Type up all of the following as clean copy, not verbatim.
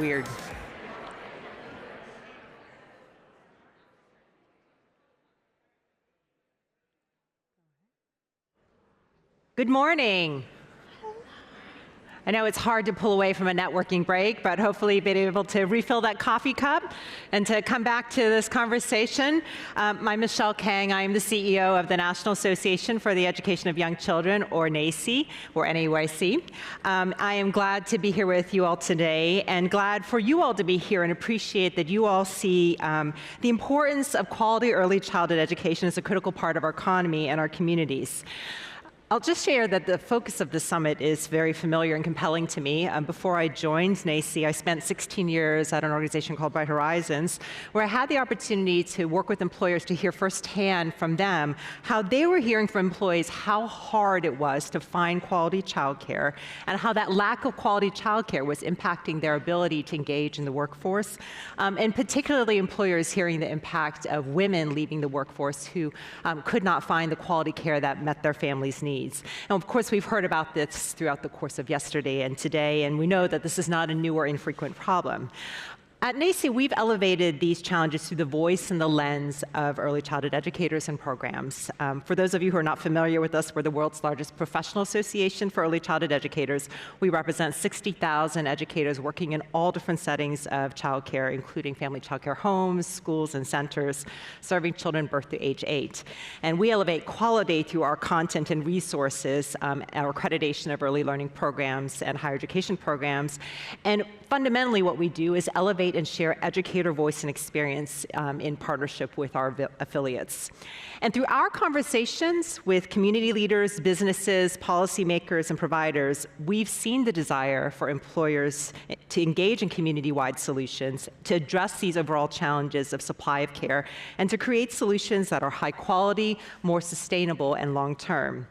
weird. Good morning. I know it's hard to pull away from a networking break, but hopefully you've been able to refill that coffee cup and to come back to this conversation. I'm Michelle Kang. I am the CEO of the National Association for the Education of Young Children, or NAEYC, or NAEYC. I am glad to be here with you all today, and glad for you all to be here, and appreciate that you all see the importance of quality early childhood education as a critical part of our economy and our communities. I'll just share that the focus of the summit is very familiar and compelling to me. Before I joined NAEYC, I spent 16 years at an organization called Bright Horizons, where I had the opportunity to work with employers to hear firsthand from them how they were hearing from employees how hard it was to find quality childcare, and how that lack of quality childcare was impacting their ability to engage in the workforce, and particularly employers hearing the impact of women leaving the workforce who could not find the quality care that met their families' needs. And of course, we've heard about this throughout the course of yesterday and today, and we know that this is not a new or infrequent problem. At NAEYC, we've elevated these challenges through the voice and the lens of early childhood educators and programs. For those of you who are not familiar with us, we're the world's largest professional association for early childhood educators. We represent 60,000 educators working in all different settings of childcare, including family childcare homes, schools, and centers, serving children birth to age 8. And we elevate quality through our content and resources, our accreditation of early learning programs and higher education programs. And fundamentally, what we do is elevate and share educator voice and experience in partnership with our affiliates. And through our conversations with community leaders, businesses, policymakers, and providers, we've seen the desire for employers to engage in community-wide solutions to address these overall challenges of supply of care, and to create solutions that are high quality, more sustainable, and long-term.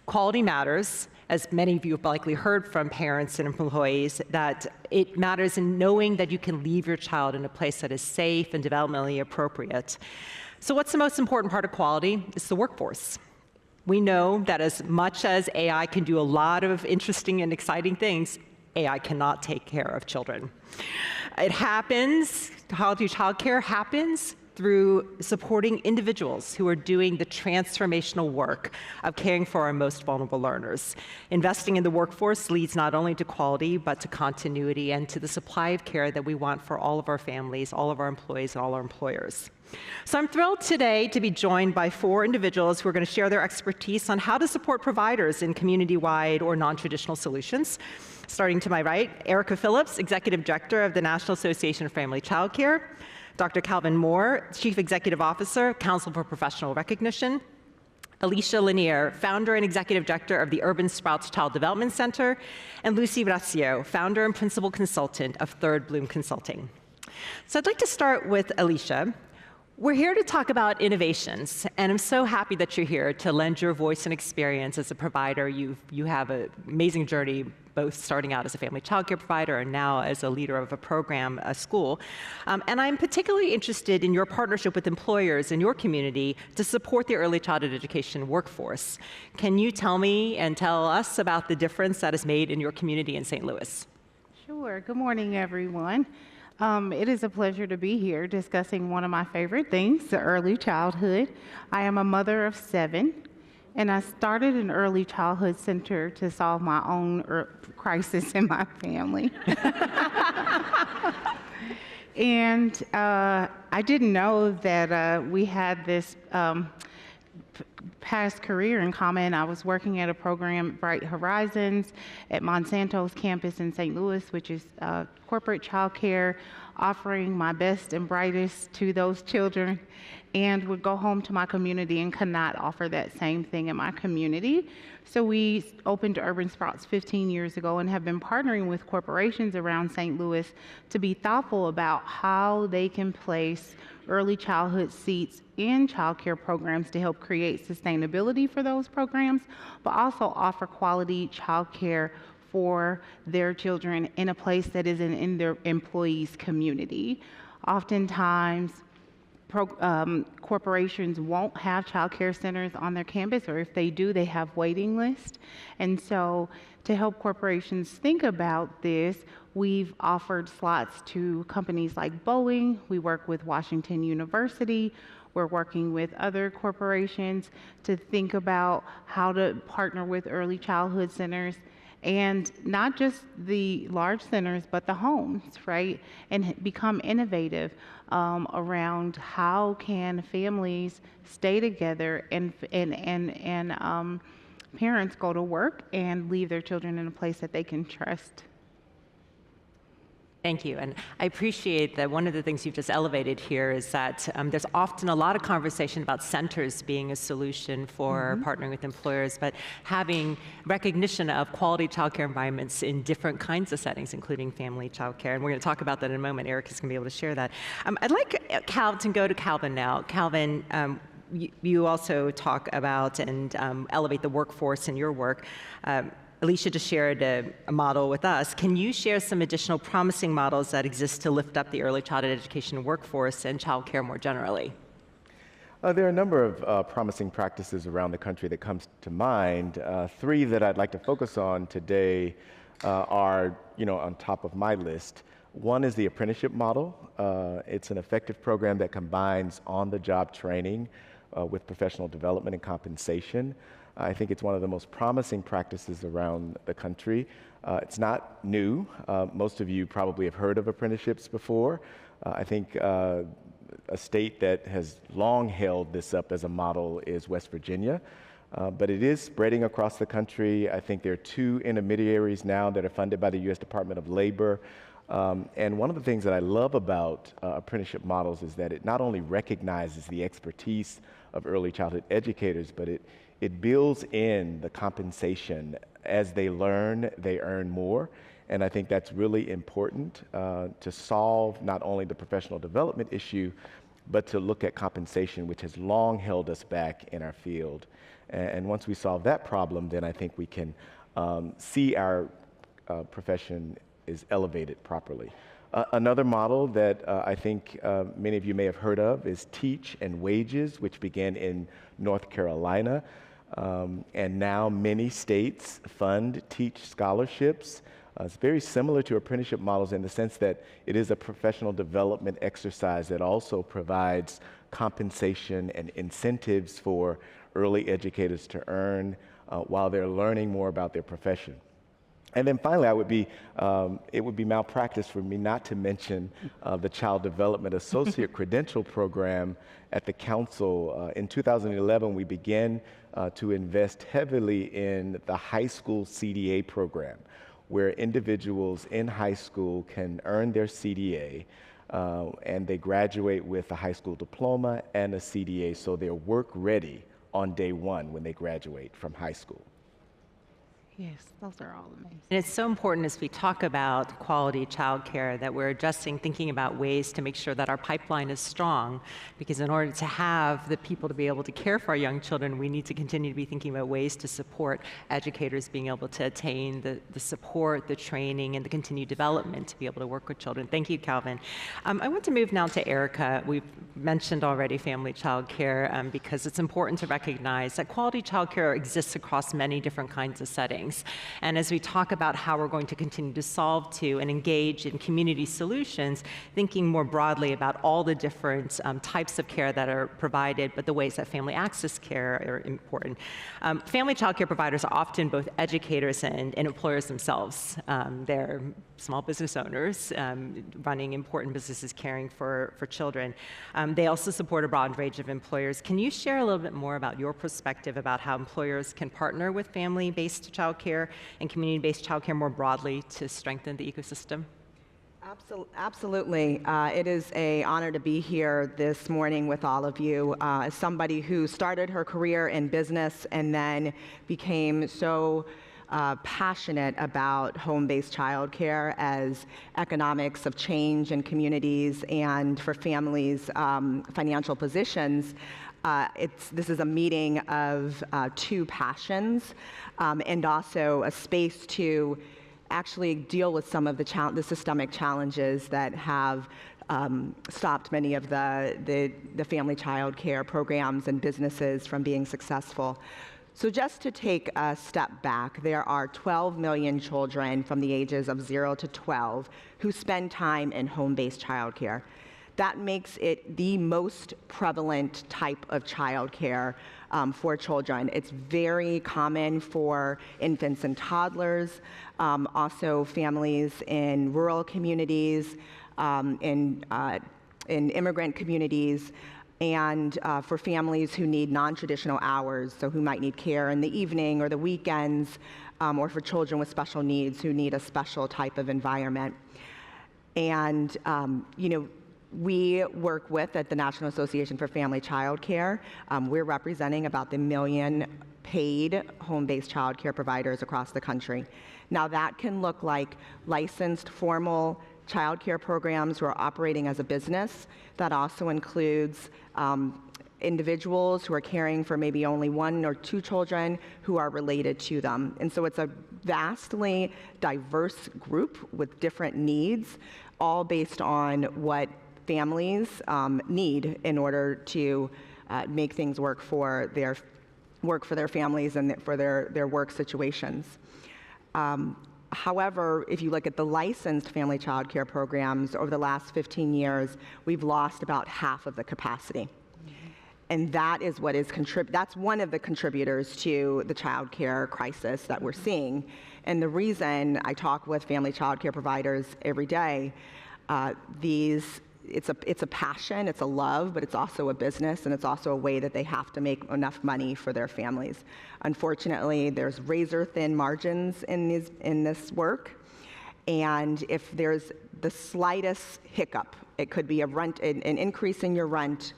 Quality matters. As many of you have likely heard from parents and employees, that it matters in knowing that you can leave your child in a place that is safe and developmentally appropriate. So what's the most important part of quality? It's the workforce. We know that as much as AI can do a lot of interesting and exciting things, AI cannot take care of children. It happens, quality childcare happens through supporting individuals who are doing the transformational work of caring for our most vulnerable learners. Investing in the workforce leads not only to quality, but to continuity and to the supply of care that we want for all of our families, all of our employees, and all our employers. So I'm thrilled today to be joined by 4 individuals who are going to share their expertise on how to support providers in community-wide or non-traditional solutions. Starting to my right, Erica Phillips, Executive Director of the National Association of Family Childcare; Dr. Calvin Moore, Chief Executive Officer, Council for Professional Recognition; Alicia Lanier, Founder and Executive Director of the Urban Sprouts Child Development Center; and Lucy Racio, Founder and Principal Consultant of Third Bloom Consulting. So I'd like to start with Alicia. We're here to talk about innovations, and I'm so happy that you're here to lend your voice and experience as a provider. You have an amazing journey, both starting out as a family childcare provider and now as a leader of a program, a school. And I'm particularly interested in your partnership with employers in your community to support the early childhood education workforce. Can you tell me and tell us about the difference that is made in your community in St. Louis? Sure. Good morning, everyone. It is a pleasure to be here discussing one of my favorite things, the early childhood. I am a mother of 7, and I started an early childhood center to solve my own crisis in my family. And I didn't know that we had this past career in common. I was working at a program, Bright Horizons, at Monsanto's campus in St. Louis, which is corporate childcare, offering my best and brightest to those children, and would go home to my community and could not offer that same thing in my community. So we opened Urban Sprouts 15 years ago and have been partnering with corporations around St. Louis to be thoughtful about how they can place early childhood seats in childcare programs to help create sustainability for those programs, but also offer quality childcare for their children in a place that is in their employees' community. Oftentimes, corporations won't have child care centers on their campus, or if they do, they have waiting lists. And so to help corporations think about this, we've offered slots to companies like Boeing. We work with Washington University. We're working with other corporations to think about how to partner with early childhood centers, and not just the large centers, but the homes, right? And become innovative around how can families stay together and parents go to work and leave their children in a place that they can trust. Thank you. And I appreciate that one of the things you've just elevated here is that there's often a lot of conversation about centers being a solution for partnering with employers, but having recognition of quality childcare environments in different kinds of settings, including family childcare. And we're going to talk about that in a moment. Eric is going to be able to share that. I'd like to go to Calvin now. Calvin, you also talk about and elevate the workforce in your work. Alicia just shared a model with us. Can you share some additional promising models that exist to lift up the early childhood education workforce and childcare more generally? There are a number of promising practices around the country that comes to mind. Three that I'd like to focus on today are, on top of my list. One is the apprenticeship model. It's an effective program that combines on-the-job training with professional development and compensation. I think it's one of the most promising practices around the country. It's not new. Most of you probably have heard of apprenticeships before. I think a state that has long held this up as a model is West Virginia. But it is spreading across the country. I think there are 2 intermediaries now that are funded by the U.S. Department of Labor. And one of the things that I love about apprenticeship models is that it not only recognizes the expertise of early childhood educators, but it builds in the compensation. As they learn, they earn more. And I think that's really important to solve not only the professional development issue, but to look at compensation, which has long held us back in our field. And once we solve that problem, then I think we can see our profession is elevated properly. Another model that I think many of you may have heard of is Teach and Wages, which began in North Carolina. And now many states fund Teach scholarships. It's very similar to apprenticeship models in the sense that it is a professional development exercise that also provides compensation and incentives for early educators to earn while they're learning more about their profession. And then finally, it would be malpractice for me not to mention the Child Development Associate Credential Program at the Council. In 2011, we began to invest heavily in the high school CDA program, where individuals in high school can earn their CDA, and they graduate with a high school diploma and a CDA, so they're work ready on day one when they graduate from high school. Yes, those are all amazing. And it's so important as we talk about quality childcare that we're adjusting, thinking about ways to make sure that our pipeline is strong, because in order to have the people to be able to care for our young children, we need to continue to be thinking about ways to support educators being able to attain the support, the training, and the continued development to be able to work with children. Thank you, Calvin. I want to move now to Erica. We've mentioned already family childcare because it's important to recognize that quality childcare exists across many different kinds of settings. And as we talk about how we're going to continue to solve to and engage in community solutions, thinking more broadly about all the different types of care that are provided, but the ways that family access care are important. Family child care providers are often both educators and employers themselves. They're small business owners running important businesses caring for children. They also support a broad range of employers. Can you share a little bit more about your perspective about how employers can partner with family-based child care and community-based child care more broadly to strengthen the ecosystem? Absolutely. It is an honor to be here this morning with all of you. As somebody who started her career in business and then became so passionate about home-based childcare as economics of change in communities and for families' financial positions, this is a meeting of 2 passions and also a space to actually deal with some of the systemic challenges that have stopped many of the family child care programs and businesses from being successful. So just to take a step back, there are 12 million children from the ages of 0 to 12 who spend time in home-based childcare. That makes it the most prevalent type of childcare for children. It's very common for infants and toddlers, also families in rural communities, in immigrant communities, and for families who need non-traditional hours, so who might need care in the evening or the weekends, or for children with special needs who need a special type of environment. And we work with, at the National Association for Family Child Care, we're representing about 1 million paid home-based child care providers across the country. Now that can look like licensed formal child care programs who are operating as a business. That also includes individuals who are caring for maybe only 1 or 2 children who are related to them. And so it's a vastly diverse group with different needs, all based on what families need in order to make things work for their families and for their work situations. However, if you look at the licensed family child care programs over the last 15 years, we've lost about half of the capacity. And that is what is that's one of the contributors to the child care crisis that we're seeing. And the reason I talk with family child care providers every day, it's a passion, it's a love, but it's also a business, and it's also a way that they have to make enough money for their families. Unfortunately, there's razor-thin margins in this work, and if there's the slightest hiccup, it could be an increase in your rent,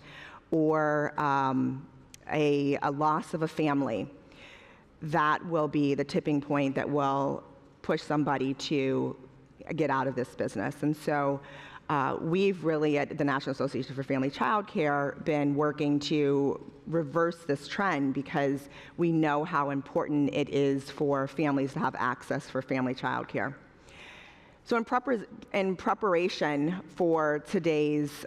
or a loss of a family, that will be the tipping point that will push somebody to get out of this business. And so we've really, at the National Association for Family Child Care, been working to reverse this trend because we know how important it is for families to have access for family child care. So in preparation for today's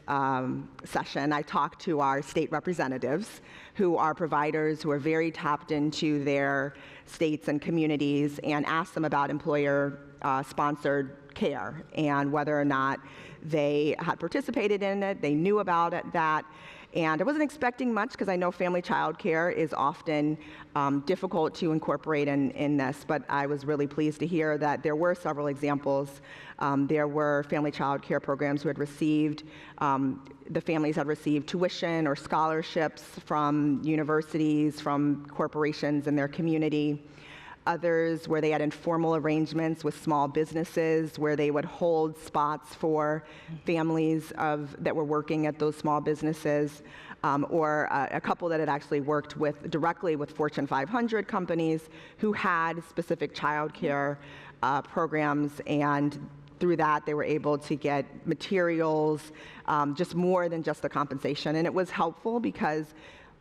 session, I talked to our state representatives, who are providers who are very tapped into their states and communities, and asked them about employer-sponsored care and whether or not they had participated in it, they knew about that. And I wasn't expecting much because I know family child care is often difficult to incorporate in this, but I was really pleased to hear that there were several examples. There were family child care programs who had received, the families had received tuition or scholarships from universities, from corporations in their community. Others where they had informal arrangements with small businesses where they would hold spots for families that were working at those small businesses, or a couple that had actually worked directly with Fortune 500 companies who had specific child care programs, and through that they were able to get materials, just more than just the compensation. And it was helpful because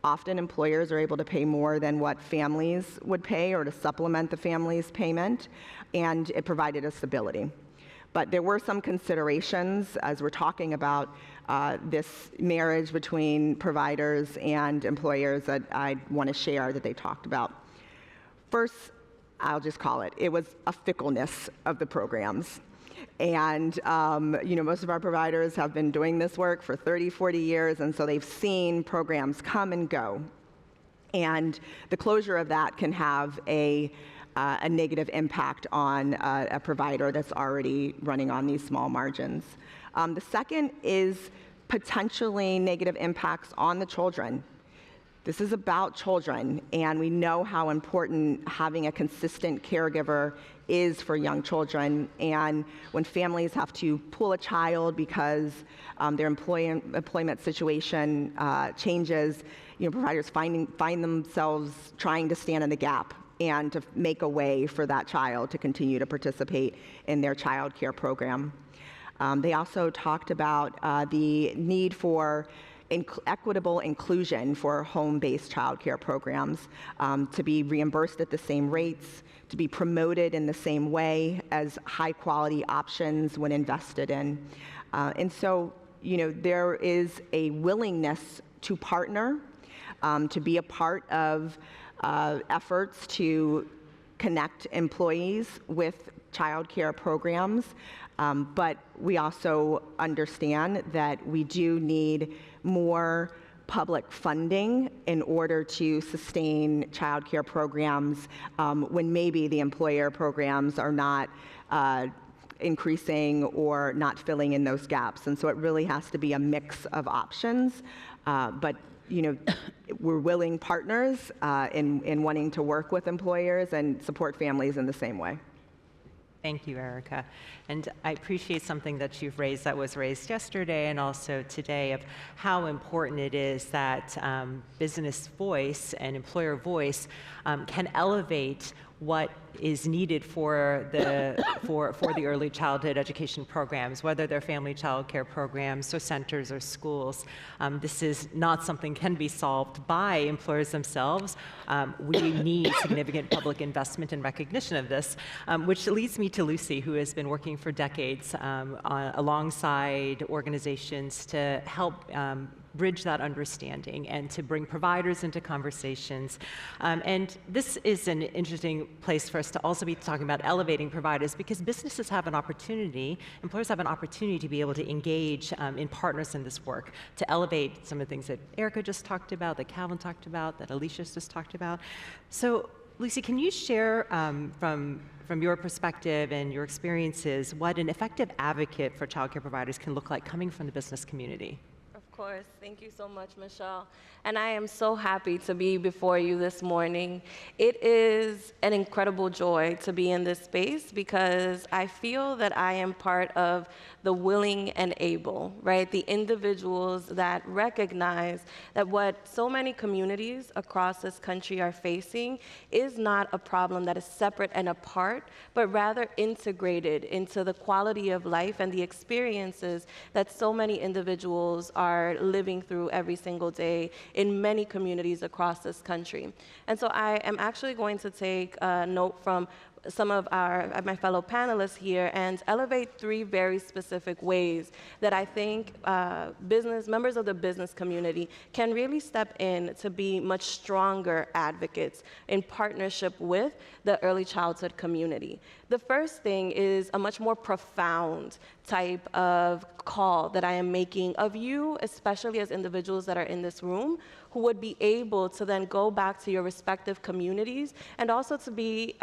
often employers are able to pay more than what families would pay, or to supplement the family's payment, and it provided a stability. But there were some considerations as we're talking about this marriage between providers and employers that I want to share that they talked about. First, I'll just call it was a fickleness of the programs. And most of our providers have been doing this work for 30, 40 years, and so they've seen programs come and go. And the closure of that can have a negative impact on a provider that's already running on these small margins. The second is potentially negative impacts on the children. This is about children, and we know how important having a consistent caregiver is for young children. And when families have to pull a child because their employment situation changes, providers find themselves trying to stand in the gap and to make a way for that child to continue to participate in their child care program. They also talked about the need for equitable inclusion for home-based childcare programs, to be reimbursed at the same rates, to be promoted in the same way as high-quality options when invested in. And so, there is a willingness to partner, to be a part of efforts to connect employees with childcare programs, but we also understand that we do need more public funding in order to sustain childcare programs when maybe the employer programs are not increasing or not filling in those gaps. And so it really has to be a mix of options. But we're willing partners in wanting to work with employers and support families in the same way. Thank you, Erica. And I appreciate something that you've raised that was raised yesterday and also today of how important it is that business voice and employer voice can elevate what is needed for the early childhood education programs, whether they're family child care programs or centers or schools. This is not something can be solved by employers themselves. We need significant public investment and recognition of this, which leads me to Lucy, who has been working for decades alongside organizations to help bridge that understanding and to bring providers into conversations. And this is an interesting place for us to also be talking about elevating providers, because businesses have an opportunity, employers have an opportunity to be able to engage in partners in this work, to elevate some of the things that Erica just talked about, that Calvin talked about, that Alicia's just talked about. So Lucy, can you share from your perspective and your experiences what an effective advocate for childcare providers can look like coming from the business community? Of course. Thank you so much, Michelle. And I am so happy to be before you this morning. It is an incredible joy to be in this space because I feel that I am part of the willing and able, right? The individuals that recognize that what so many communities across this country are facing is not a problem that is separate and apart, but rather integrated into the quality of life and the experiences that so many individuals are living through every single day in many communities across this country. And so I am actually going to take a note from some of my fellow panelists here and elevate three very specific ways that I think members of the business community can really step in to be much stronger advocates in partnership with the early childhood community. The first thing is a much more profound type of call that I am making of you, especially as individuals that are in this room, who would be able to then go back to your respective communities and also to be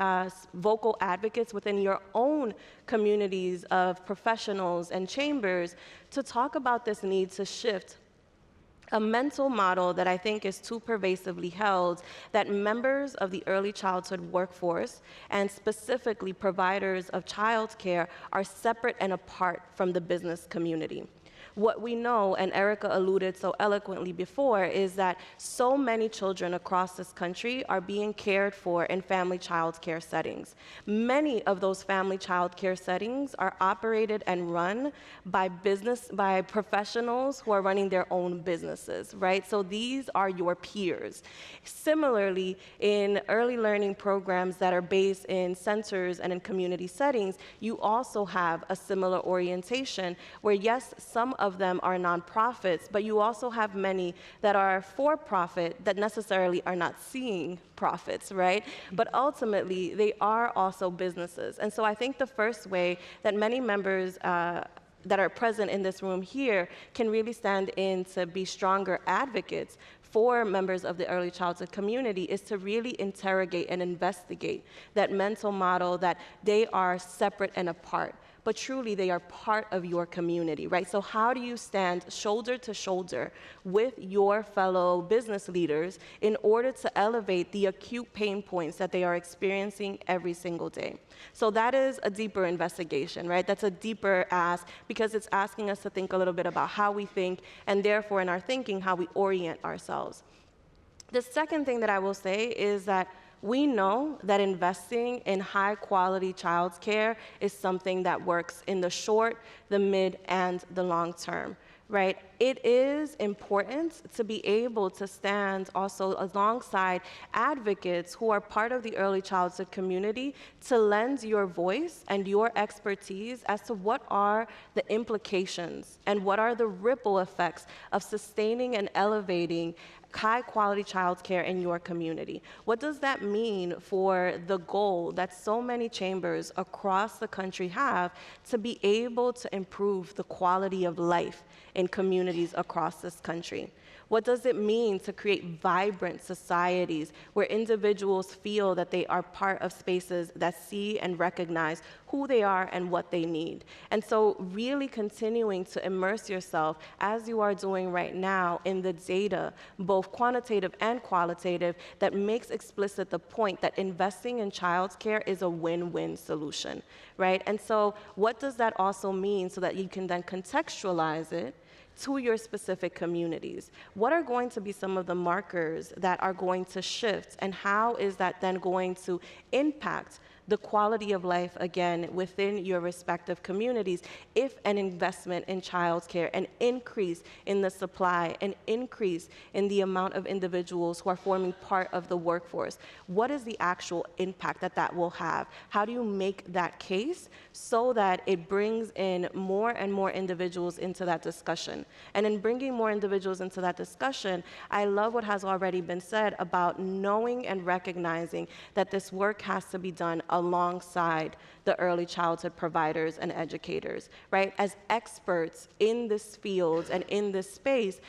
vocal advocates within your own communities of professionals and chambers to talk about this need to shift a mental model that I think is too pervasively held, that members of the early childhood workforce, and specifically providers of childcare, are separate and apart from the business community. What we know, and Erica alluded so eloquently before, is that so many children across this country are being cared for in family child care settings. Many of those family child care settings are operated and run by professionals who are running their own businesses, right? So these are your peers. Similarly, in early learning programs that are based in centers and in community settings, you also have a similar orientation where, yes, some of them are nonprofits, but you also have many that are for-profit that necessarily are not seeing profits, right? But ultimately, they are also businesses. And so I think the first way that many members that are present in this room here can really stand in to be stronger advocates for members of the early childhood community is to really interrogate and investigate that mental model that they are separate and apart, but truly they are part of your community, right? So how do you stand shoulder to shoulder with your fellow business leaders in order to elevate the acute pain points that they are experiencing every single day? So that is a deeper investigation, right? That's a deeper ask because it's asking us to think a little bit about how we think and therefore in our thinking, how we orient ourselves. The second thing that I will say is that we know that investing in high-quality childcare is something that works in the short, the mid, and the long term. right? It is important to be able to stand also alongside advocates who are part of the early childhood community to lend your voice and your expertise as to what are the implications and what are the ripple effects of sustaining and elevating high-quality childcare in your community. What does that mean for the goal that so many chambers across the country have to be able to improve the quality of life in communities across this country? What does it mean to create vibrant societies where individuals feel that they are part of spaces that see and recognize who they are and what they need? And so really continuing to immerse yourself, as you are doing right now, in the data, both quantitative and qualitative, that makes explicit the point that investing in childcare is a win-win solution, right? And so what does that also mean so that you can then contextualize it to your specific communities? What are going to be some of the markers that are going to shift, and how is that then going to impact the quality of life, again, within your respective communities if an investment in childcare, an increase in the supply, an increase in the amount of individuals who are forming part of the workforce? What is the actual impact that that will have? How do you make that case so that it brings in more and more individuals into that discussion? And in bringing more individuals into that discussion, I love what has already been said about knowing and recognizing that this work has to be done alongside the early childhood providers and educators, right? As experts in this field and in this space,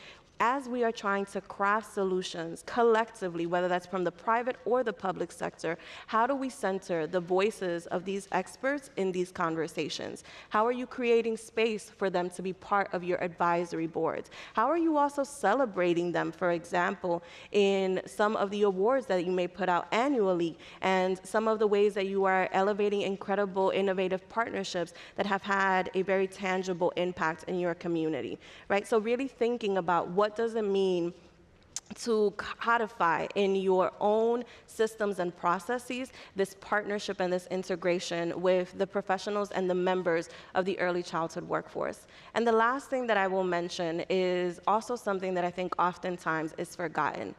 as we are trying to craft solutions collectively, whether that's from the private or the public sector, how do we center the voices of these experts in these conversations? How are you creating space for them to be part of your advisory boards? How are you also celebrating them, for example, in some of the awards that you may put out annually, and some of the ways that you are elevating incredible, innovative partnerships that have had a very tangible impact in your community, right? So really thinking about what does it mean to codify in your own systems and processes this partnership and this integration with the professionals and the members of the early childhood workforce. And the last thing that I will mention is also something that I think oftentimes is forgotten.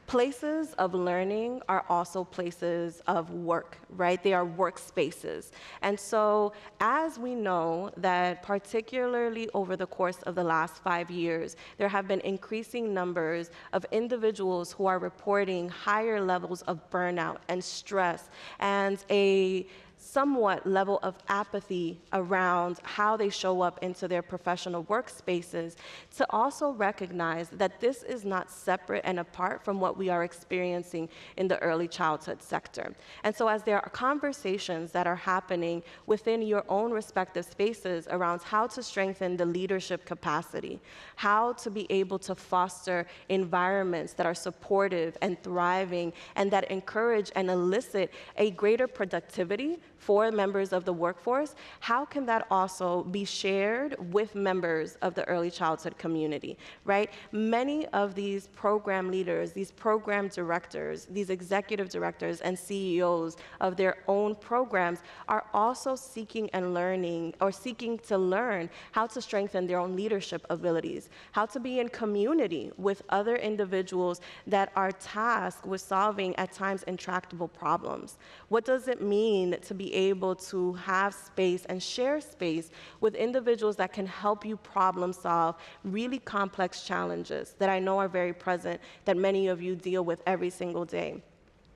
Places of learning are also places of work, right? They are workspaces. And so as we know that particularly over the course of the last 5 years, there have been increasing numbers of individuals who are reporting higher levels of burnout and stress and a somewhat level of apathy around how they show up into their professional workspaces, to also recognize that this is not separate and apart from what we are experiencing in the early childhood sector. And so as there are conversations that are happening within your own respective spaces around how to strengthen the leadership capacity, how to be able to foster environments that are supportive and thriving and that encourage and elicit a greater productivity for members of the workforce, how can that also be shared with members of the early childhood community, right? Many of these program leaders, these program directors, these executive directors and CEOs of their own programs are also seeking and learning, or seeking to learn how to strengthen their own leadership abilities, how to be in community with other individuals that are tasked with solving at times intractable problems. What does it mean to be able to have space and share space with individuals that can help you problem solve really complex challenges that I know are very present, that many of you deal with every single day?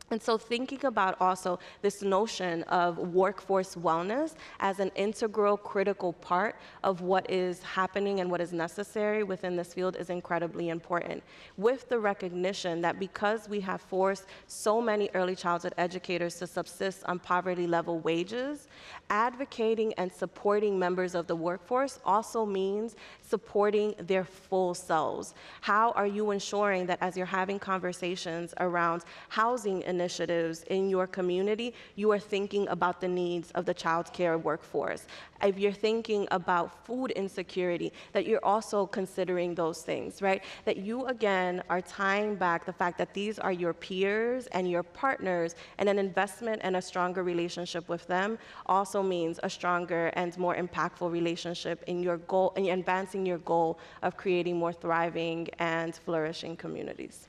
And so thinking about also this notion of workforce wellness as an integral, critical part of what is happening and what is necessary within this field is incredibly important, with the recognition that because we have forced so many early childhood educators to subsist on poverty-level wages, advocating and supporting members of the workforce also means supporting their full selves. How are you ensuring that as you're having conversations around housing initiatives in your community, you are thinking about the needs of the child care workforce. If you're thinking about food insecurity, that you're also considering those things, right? That you, again, are tying back the fact that these are your peers and your partners, and an investment and a stronger relationship with them also means a stronger and more impactful relationship in your goal, in advancing your goal of creating more thriving and flourishing communities.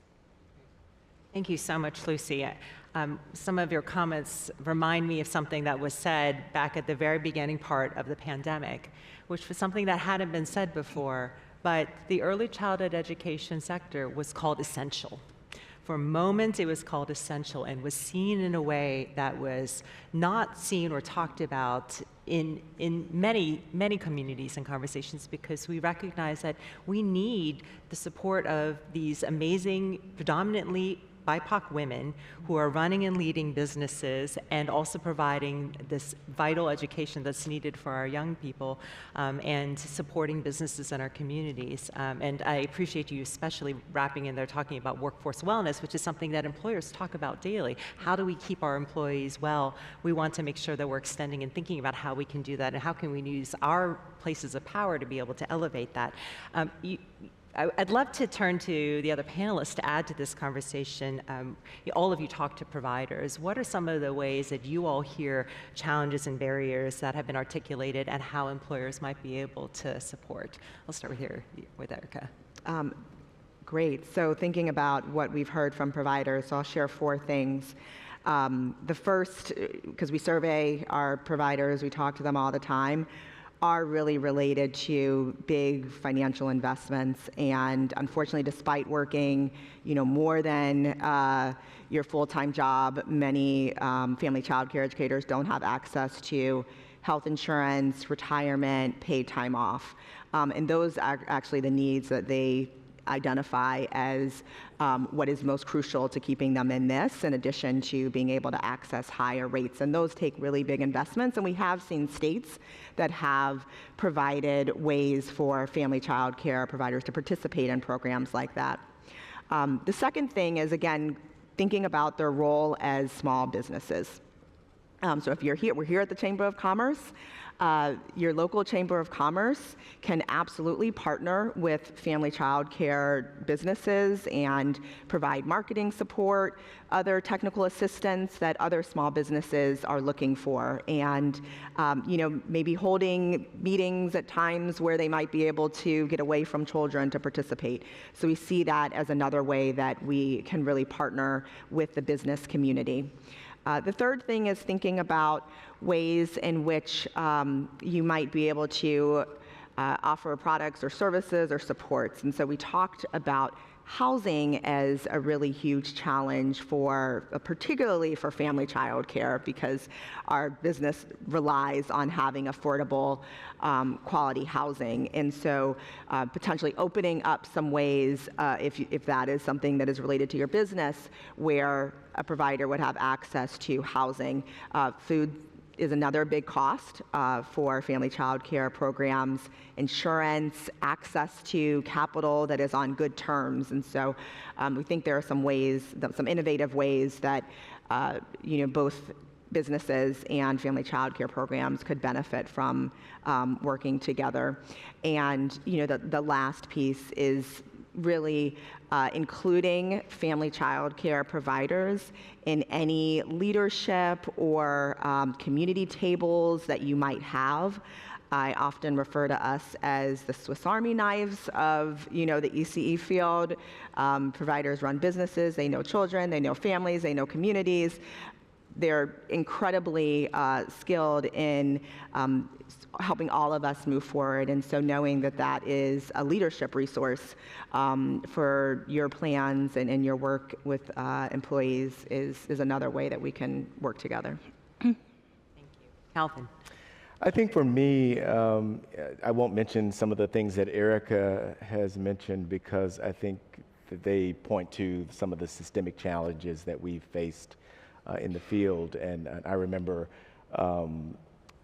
Thank you so much, Lucy. Some of your comments remind me of something that was said back at the very beginning part of the pandemic, which was something that hadn't been said before, but the early childhood education sector was called essential. For a moment, it was called essential and was seen in a way that was not seen or talked about in many, many communities and conversations, because we recognize that we need the support of these amazing, predominantly BIPOC women who are running and leading businesses and also providing this vital education that's needed for our young people, and supporting businesses in our communities. And I appreciate you especially wrapping in there talking about workforce wellness, which is something that employers talk about daily. How do we keep our employees well? We want to make sure that we're extending and thinking about how we can do that and how can we use our places of power to be able to elevate that. I'd love to turn to the other panelists to add to this conversation. All of you talk to providers. What are some of the ways that you all hear challenges and barriers that have been articulated and how employers might be able to support? I'll start with here with Erica. Great. So thinking about what we've heard from providers, so I'll share 4 things. The first, because we survey our providers, we talk to them all the time, are really related to big financial investments. And unfortunately, despite working, more than your full-time job, many family child care educators don't have access to health insurance, retirement, paid time off. And those are actually the needs that they identify as what is most crucial to keeping them in this, in addition to being able to access higher rates. And those take really big investments. And we have seen states that have provided ways for family child care providers to participate in programs like that. The second thing is, again, thinking about their role as small businesses. So if you're here, we're here at the Chamber of Commerce. Your local Chamber of Commerce can absolutely partner with family child care businesses and provide marketing support, other technical assistance that other small businesses are looking for, and maybe holding meetings at times where they might be able to get away from children to participate. So we see that as another way that we can really partner with the business community. The third thing is thinking about ways in which you might be able to offer products or services or supports. And so we talked about housing as a really huge challenge particularly for family child care, because our business relies on having affordable, quality housing. And so potentially opening up some ways, if that is something that is related to your business, where a provider would have access to housing. Food is another big cost for family child care programs, insurance, access to capital that is on good terms. And so we think there are some ways, some innovative ways that both businesses and family child care programs could benefit from working together. And the last piece is really including family child care providers in any leadership or community tables that you might have. I often refer to us as the Swiss Army knives of the ECE field. Providers run businesses, they know children, they know families, they know communities. They're incredibly skilled in helping all of us move forward. And so knowing that that is a leadership resource for your plans and your work with employees is another way that we can work together. Thank you. Calvin. I think for me, I won't mention some of the things that Erica has mentioned, because I think that they point to some of the systemic challenges that we've faced in the field. And I remember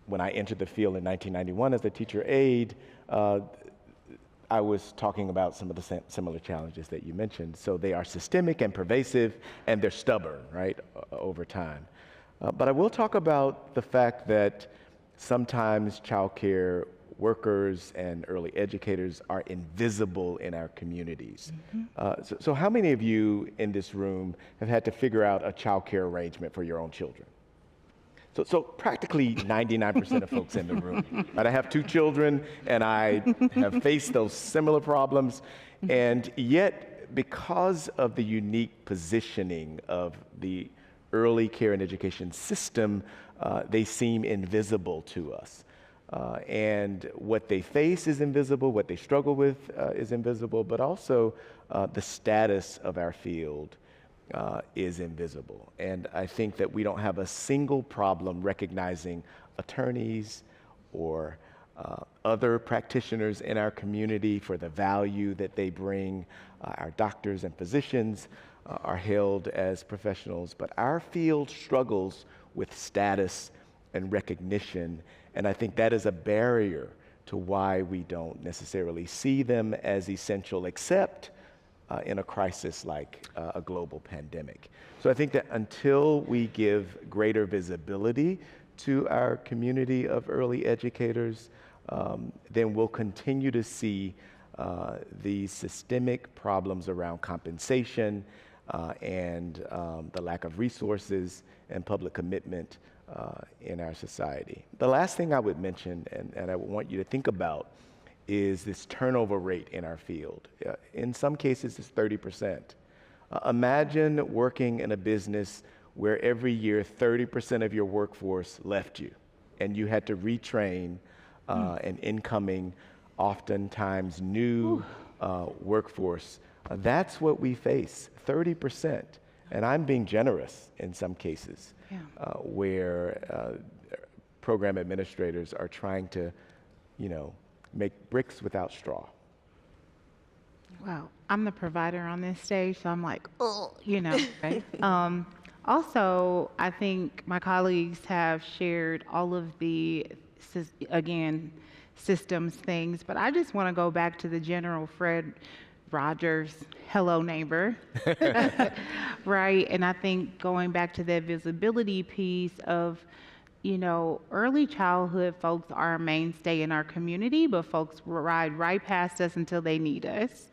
when I entered the field in 1991 as a teacher aide, I was talking about some of the similar challenges that you mentioned. So they are systemic and pervasive, and they're stubborn, right, over time. But I will talk about the fact that sometimes childcare workers and early educators are invisible in our communities. So how many of you in this room have had to figure out a childcare arrangement for your own children? So practically 99% of folks in the room. Right? I have 2 children, and I have faced those similar problems. And yet, because of the unique positioning of the early care and education system, they seem invisible to us. And what they face is invisible, what they struggle with is invisible, but also the status of our field is invisible. And I think that we don't have a single problem recognizing attorneys or other practitioners in our community for the value that they bring. Our doctors and physicians are hailed as professionals, but our field struggles with status and recognition, and I think that is a barrier to why we don't necessarily see them as essential, except in a crisis like a global pandemic. So I think that until we give greater visibility to our community of early educators, then we'll continue to see these systemic problems around compensation and the lack of resources and public commitment in our society. The last thing I would mention, and I want you to think about, is this turnover rate in our field. In some cases, it's 30%. Imagine working in a business where every year 30% of your workforce left you, and you had to retrain an incoming, oftentimes new workforce. That's what we face, 30%. And I'm being generous in some cases, where program administrators are trying to, make bricks without straw. Wow, I'm the provider on this stage, so I'm like, oh, right? Also, I think my colleagues have shared all of the, again, systems things, but I just want to go back to the General Fred Rogers, hello neighbor, right? And I think going back to that visibility piece of, early childhood folks are a mainstay in our community, but folks ride right past us until they need us.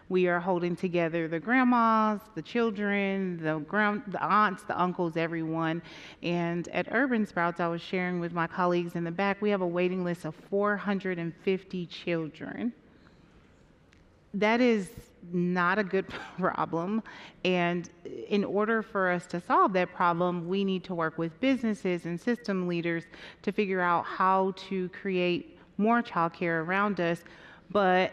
We are holding together the grandmas, the children, the aunts, the uncles, everyone. And at Urban Sprouts, I was sharing with my colleagues in the back, we have a waiting list of 450 children. That is not a good problem. And in order for us to solve that problem, we need to work with businesses and system leaders to figure out how to create more childcare around us. But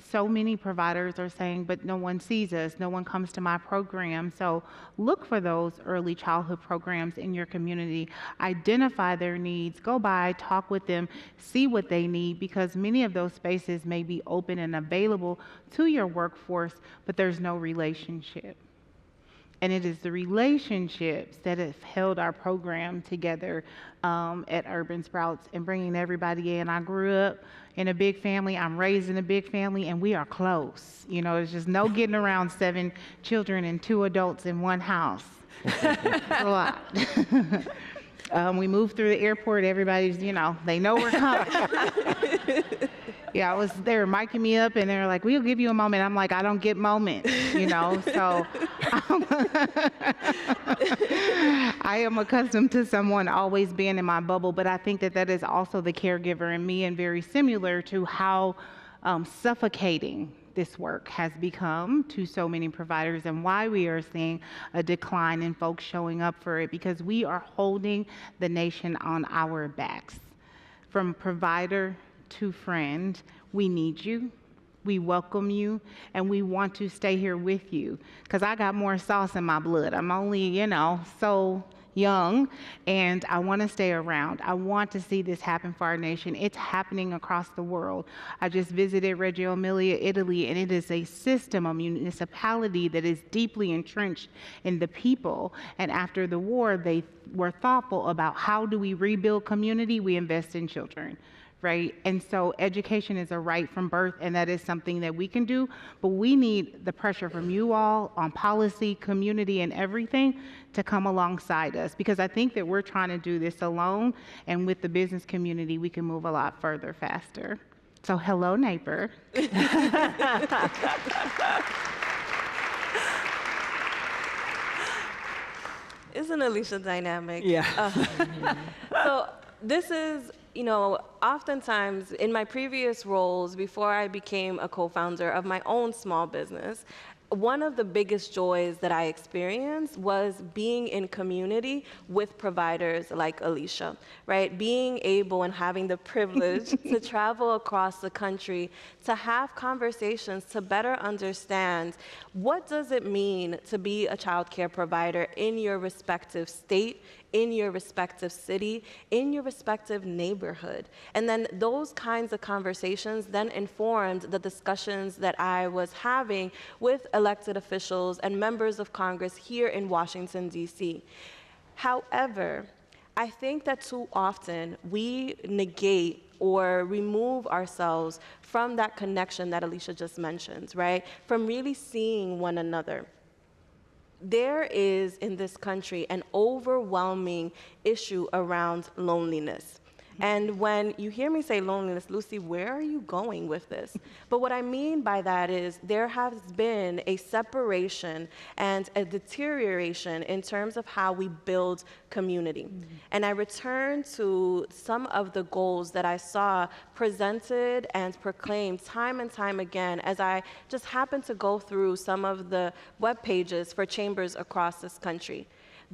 so many providers are saying, but no one sees us, no one comes to my program. So look for those early childhood programs in your community, identify their needs, go by, talk with them, see what they need, because many of those spaces may be open and available to your workforce, but there's no relationship. And it is the relationships that have held our program together at Urban Sprouts and bringing everybody in. I grew up in a big family. I'm raised in a big family, and we are close. There's just no getting around 7 children and 2 adults in one house. It's a lot. We moved through the airport. Everybody's, they know we're coming. Yeah, they were miking me up, and they were like, we'll give you a moment. I'm like, I don't get moments, so I am accustomed to someone always being in my bubble, but I think that is also the caregiver in me, and very similar to how suffocating this work has become to so many providers, and why we are seeing a decline in folks showing up for it, because we are holding the nation on our backs. From provider to friend, we need you, we welcome you, and we want to stay here with you, because I got more sauce in my blood. I'm only, so young, and I want to stay around. I want to see this happen for our nation. It's happening across the world. I just visited Reggio Emilia, Italy, and it is a system, a municipality that is deeply entrenched in the people. And after the war, they were thoughtful about how do we rebuild community? We invest in children. right? And so education is a right from birth, and that is something that we can do, but we need the pressure from you all on policy, community, and everything to come alongside us, because I think that we're trying to do this alone, and with the business community, we can move a lot further faster. So hello, neighbor. Isn't Alicia dynamic? Yeah. So this is, oftentimes in my previous roles, before I became a co-founder of my own small business, one of the biggest joys that I experienced was being in community with providers like Alicia, right? Being able and having the privilege to travel across the country, to have conversations, to better understand what does it mean to be a childcare provider in your respective state, in your respective city, in your respective neighborhood. And then those kinds of conversations then informed the discussions that I was having with elected officials and members of Congress here in Washington, D.C. However, I think that too often we negate or remove ourselves from that connection that Alicia just mentioned, right? From really seeing one another. There is in this country an overwhelming issue around loneliness. And when you hear me say loneliness, Lucy, where are you going with this? But what I mean by that is there has been a separation and a deterioration in terms of how we build community. And I return to some of the goals that I saw presented and proclaimed time and time again as I just happened to go through some of the web pages for chambers across this country.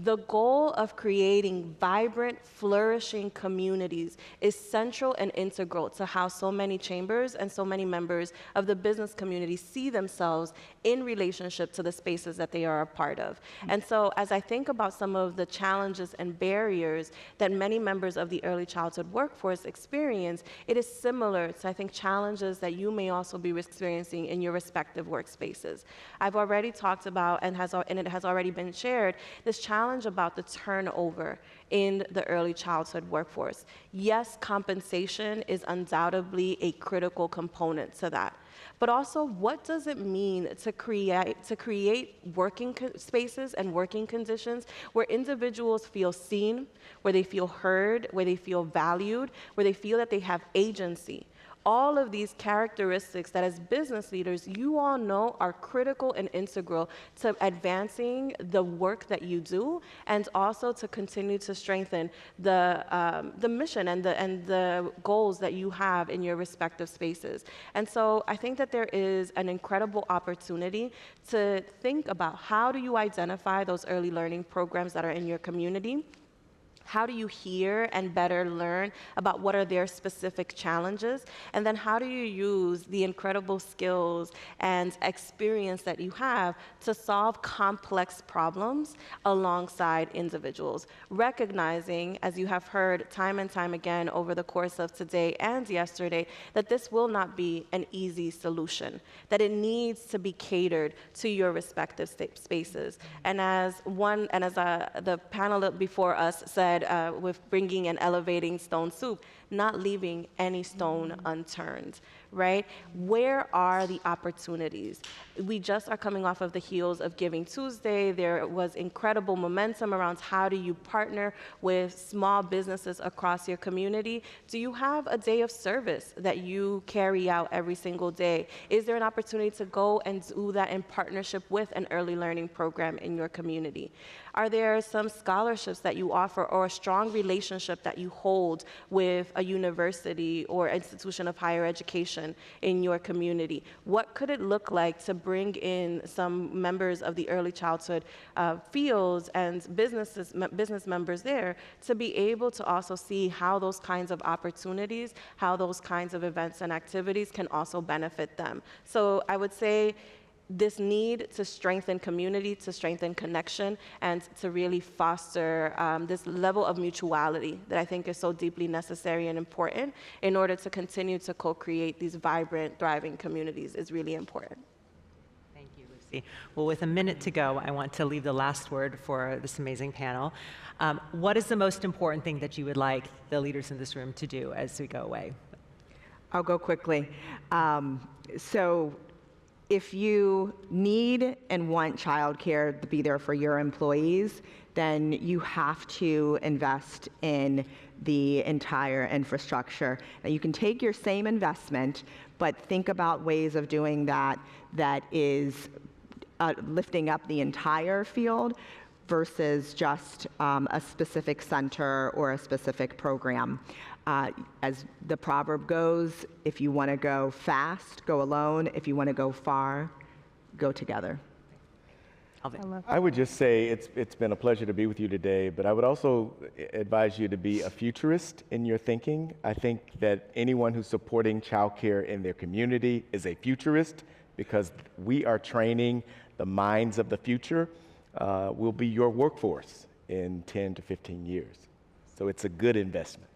The goal of creating vibrant, flourishing communities is central and integral to how so many chambers and so many members of the business community see themselves in relationship to the spaces that they are a part of. And so as I think about some of the challenges and barriers that many members of the early childhood workforce experience, it is similar to, I think, challenges that you may also be experiencing in your respective workspaces. I've already talked about, and it has already been shared, this challenge about the turnover in the early childhood workforce. Yes, compensation is undoubtedly a critical component to that. But also, what does it mean to create working spaces and working conditions where individuals feel seen, where they feel heard, where they feel valued, where they feel that they have agency? All of these characteristics that as business leaders, you all know are critical and integral to advancing the work that you do, and also to continue to strengthen the mission and the goals that you have in your respective spaces. And so I think that there is an incredible opportunity to think about how do you identify those early learning programs that are in your community. How do you hear and better learn about what are their specific challenges? And then how do you use the incredible skills and experience that you have to solve complex problems alongside individuals? Recognizing, as you have heard time and time again over the course of today and yesterday, that this will not be an easy solution, that it needs to be catered to your respective spaces. And as the panel before us said, with bringing and elevating stone soup, not leaving any stone unturned, right? Where are the opportunities? We just are coming off of the heels of Giving Tuesday. There was incredible momentum around how do you partner with small businesses across your community. Do you have a day of service that you carry out every single day? Is there an opportunity to go and do that in partnership with an early learning program in your community? Are there some scholarships that you offer or a strong relationship that you hold with a university or institution of higher education in your community? What could it look like to bring in some members of the early childhood fields and business members there to be able to also see how those kinds of opportunities, how those kinds of events and activities can also benefit them? So I would say this need to strengthen community, to strengthen connection, and to really foster this level of mutuality that I think is so deeply necessary and important in order to continue to co-create these vibrant, thriving communities is really important. Thank you, Lucy. Well, with a minute to go, I want to leave the last word for this amazing panel. What is the most important thing that you would like the leaders in this room to do as we go away? I'll go quickly. So if you need and want childcare to be there for your employees, then you have to invest in the entire infrastructure. Now, you can take your same investment, but think about ways of doing that that is lifting up the entire field versus just a specific center or a specific program. As the proverb goes, if you want to go fast, go alone. If you want to go far, go together. I would just say it's been a pleasure to be with you today, but I would also advise you to be a futurist in your thinking. I think that anyone who's supporting childcare in their community is a futurist, because we are training the minds of the future. Will be your workforce in 10 to 15 years. So it's a good investment.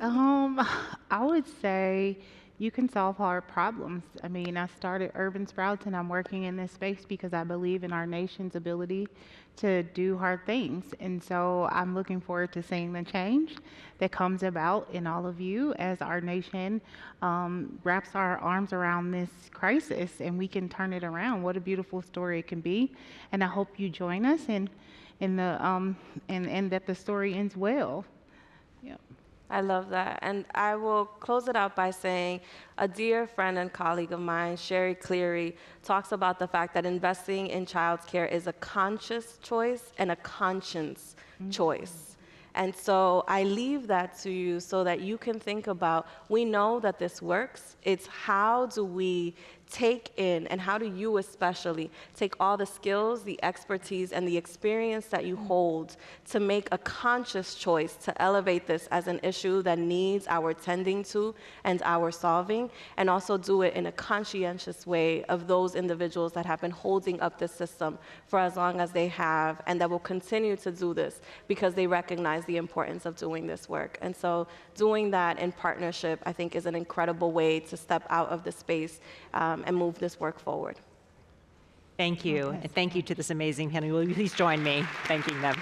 I would say you can solve hard problems. I mean, I started Urban Sprouts and I'm working in this space because I believe in our nation's ability to do hard things. And so I'm looking forward to seeing the change that comes about in all of you as our nation wraps our arms around this crisis and we can turn it around. What a beautiful story it can be. And I hope you join us and that the story ends well. Yep. I love that. And I will close it out by saying a dear friend and colleague of mine, Sherry Cleary, talks about the fact that investing in childcare is a conscious choice and a conscience choice. And so I leave that to you so that you can think about, we know that this works. It's how do we take in, and how do you especially take all the skills, the expertise, and the experience that you hold to make a conscious choice to elevate this as an issue that needs our tending to and our solving, and also do it in a conscientious way of those individuals that have been holding up the system for as long as they have, and that will continue to do this because they recognize the importance of doing this work. And so doing that in partnership, I think, is an incredible way to step out of the space and move this work forward. Thank you. And thank you to this amazing panel. Will you please join me thanking them?